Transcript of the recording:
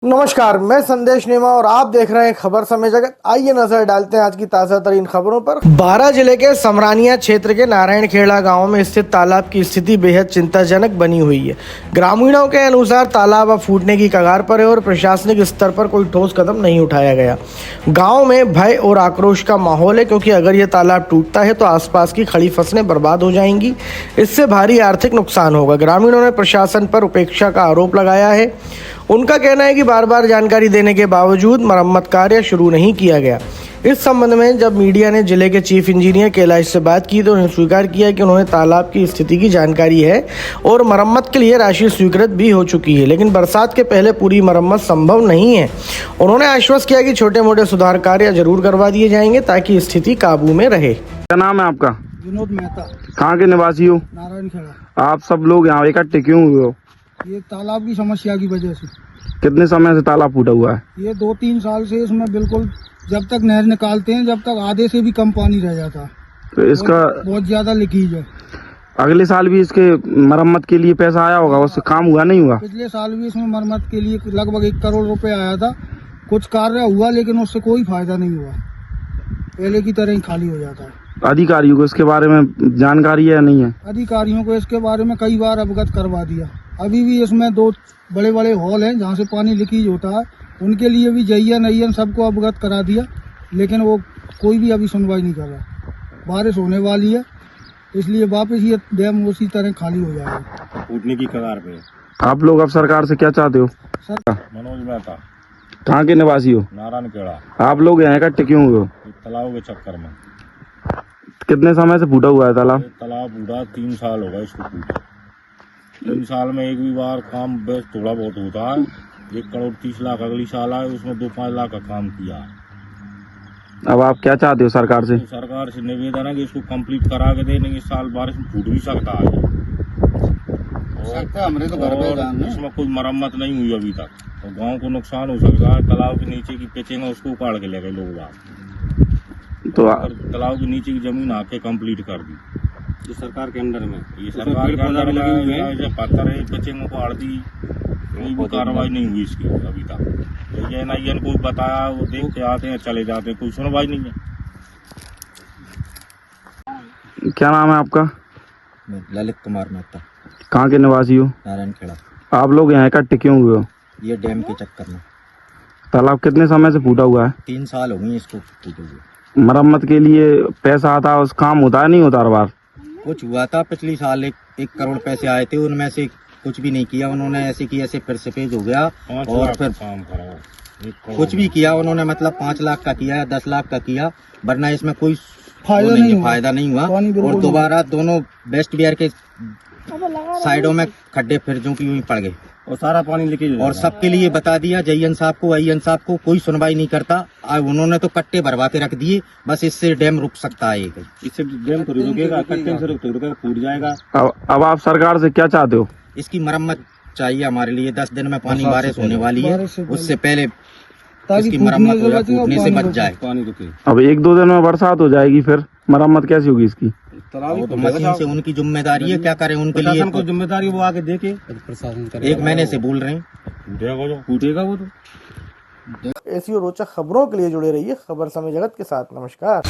नमस्कार, मैं संदेश नेमा और आप देख रहे हैं खबर समय जगत। आइए नजर डालते हैं आज की ताजा तरीन खबरों पर। बारां जिले के समरानिया क्षेत्र के नारायणखेड़ा गांव में स्थित तालाब की स्थिति बेहद चिंताजनक बनी हुई है। ग्रामीणों के अनुसार तालाब अब फूटने की कगार पर है और प्रशासनिक स्तर पर कोई ठोस कदम नहीं उठाया गया। गाँव में भय और आक्रोश का माहौल है, क्योंकि अगर ये तालाब टूटता है तो आसपास की खड़ी फसलें बर्बाद हो जाएंगी। इससे भारी आर्थिक नुकसान होगा। ग्रामीणों ने प्रशासन पर उपेक्षा का आरोप लगाया है। उनका कहना है कि बार बार जानकारी देने के बावजूद मरम्मत कार्य शुरू नहीं किया गया। इस संबंध में जब मीडिया ने जिले के चीफ इंजीनियर कैलाश से बात की तो उन्होंने स्वीकार किया कि उन्होंने तालाब की स्थिति की जानकारी है और मरम्मत के लिए राशि स्वीकृत भी हो चुकी है, लेकिन बरसात के पहले पूरी मरम्मत संभव नहीं है। उन्होंने आश्वस्त किया कि छोटे मोटे सुधार कार्य जरूर करवा दिए जाएंगे ताकि स्थिति काबू में रहे। क्या नाम है आपका? विनोद मेहता। कहाँ के निवासी हो? नारायणखेड़ा। आप सब लोग यहाँ इकट्ठे क्यों हुए हो? ये तालाब की समस्या की वजह से। कितने समय से तालाब फूटा हुआ है? ये 2-3 साल से इसमें बिल्कुल जब तक नहर निकालते हैं जब तक आधे से भी कम पानी रह जाता है। तो इसका बहुत ज्यादा लीकेज है। अगले साल भी इसके मरम्मत के लिए पैसा आया होगा, उससे काम हुआ नहीं हुआ? पिछले साल भी इसमें मरम्मत के लिए लगभग 1 करोड़ रुपए आया था। कुछ कार्य हुआ लेकिन उससे कोई फायदा नहीं हुआ, पहले की तरह ही खाली हो जाता है। अधिकारियों को इसके बारे में जानकारी है या नहीं है? अधिकारियों को इसके बारे में कई बार अवगत करवा दिया। अभी भी इसमें 2 बड़े बड़े हॉल हैं जहाँ से पानी लीकेज होता है, उनके लिए भी जयन सबको अवगत करा दिया, लेकिन वो कोई भी अभी सुनवाई नहीं कर रहा। बारिश होने वाली है, इसलिए वापस ये डैम उसी तरह खाली हो जाएगा, फूटने की कगार पे। आप लोग अब सरकार से क्या चाहते हो? सर मनोज मेहता, कहाँ के निवासी हो? नारायणखेड़ा। आप लोग यहाँ इकट्ठे क्यों हुए हो? तालाब के चक्कर में। कितने समय से फूटा हुआ है तालाब? तालाब बूढ़ा 3 साल हो गए इसको फूटे। 3 साल में एक भी बार काम बस थोड़ा बहुत होता है। 1 करोड़ 30 लाख अगली साल आए, उसमें 2-5 लाख का काम किया है। अब आप क्या चाहते हो सरकार से? तो सरकार से निवेदन है कि इसको कंप्लीट करा के दे, नहीं इस साल बारिश में फूट भी सकता है। और इसमें कोई मरम्मत नहीं हुई अभी तक, तो गांव को नुकसान हो सकता है। तालाब के नीचे की पिचिंग है उसको उखाड़ के ले गए लोग बाग। तो तालाब के नीचे की जमीन आके कंप्लीट कर दी। ये सरकार के अंडर में, ये सरकार के अंदर लगे हुए हैं। पत्थर है, पिचिंग को आड़ दी, कोई भी कार्रवाई नहीं हुई इसकी अभी तक। एनआईएन को बताया, वो देख के आते हैं चले जाते हैं, कोई सुनवाई नहीं है। क्या नाम है आपका? ललित कुमार मेहता। कहाँ के निवासी हो? नारायणखेड़ा। आप लोग यहाँ इकट्ठे क्यों हुए हो? ये डैम के चक्कर में। तालाब कितने समय से फूटा हुआ है? 3 साल हो गए इसको फूटे हुए। मरम्मत के लिए पैसा आता है, उस काम होता है नहीं होता हर बार? कुछ हुआ था पिछली साल, 1 करोड़ पैसे आए थे, उनमें से कुछ भी नहीं किया उन्होंने। ऐसे की ऐसे फिर से पेज हो गया 5 और लाख फिर काम कराओ। कुछ भी किया उन्होंने, मतलब 5 लाख का किया या 10 लाख का किया, वरना इसमें कोई फायदा नहीं हुआ। और दोबारा दोनों वेस्ट बिहार के साइडों में खड्डे फिर जो की यूं पड़ गए और सारा पानी लीकेज। और सबके लिए बता दिया, जयन साहब को, अयन साहब को, कोई सुनवाई नहीं करता। उन्होंने तो कट्टे भरवा के रख दिए, बस इससे डैम रुक सकता है। इससे डैम तो रुकेगा, कट्टे से रुकेगा, फूट जाएगा। अब आप सरकार से क्या चाहते हो? इसकी मरम्मत चाहिए हमारे लिए। 10 दिन में पानी बारिश होने वाली है, उससे पहले इसकी मरम्मत हो जाए, फूटने से बच जाए। पानी रुके। अब 1-2 दिन में बरसात हो जाएगी, फिर मरम्मत कैसी होगी इसकी? वो तो मशीन से उनकी जिम्मेदारी है, क्या करें उनके लिए। को जिम्मेदारी वो आके देखे। 1 महीने से बोल रहे हैं, फूटेगा वो तो। ऐसी और रोचक खबरों के लिए जुड़े रहिए खबर समय जगत के साथ। नमस्कार।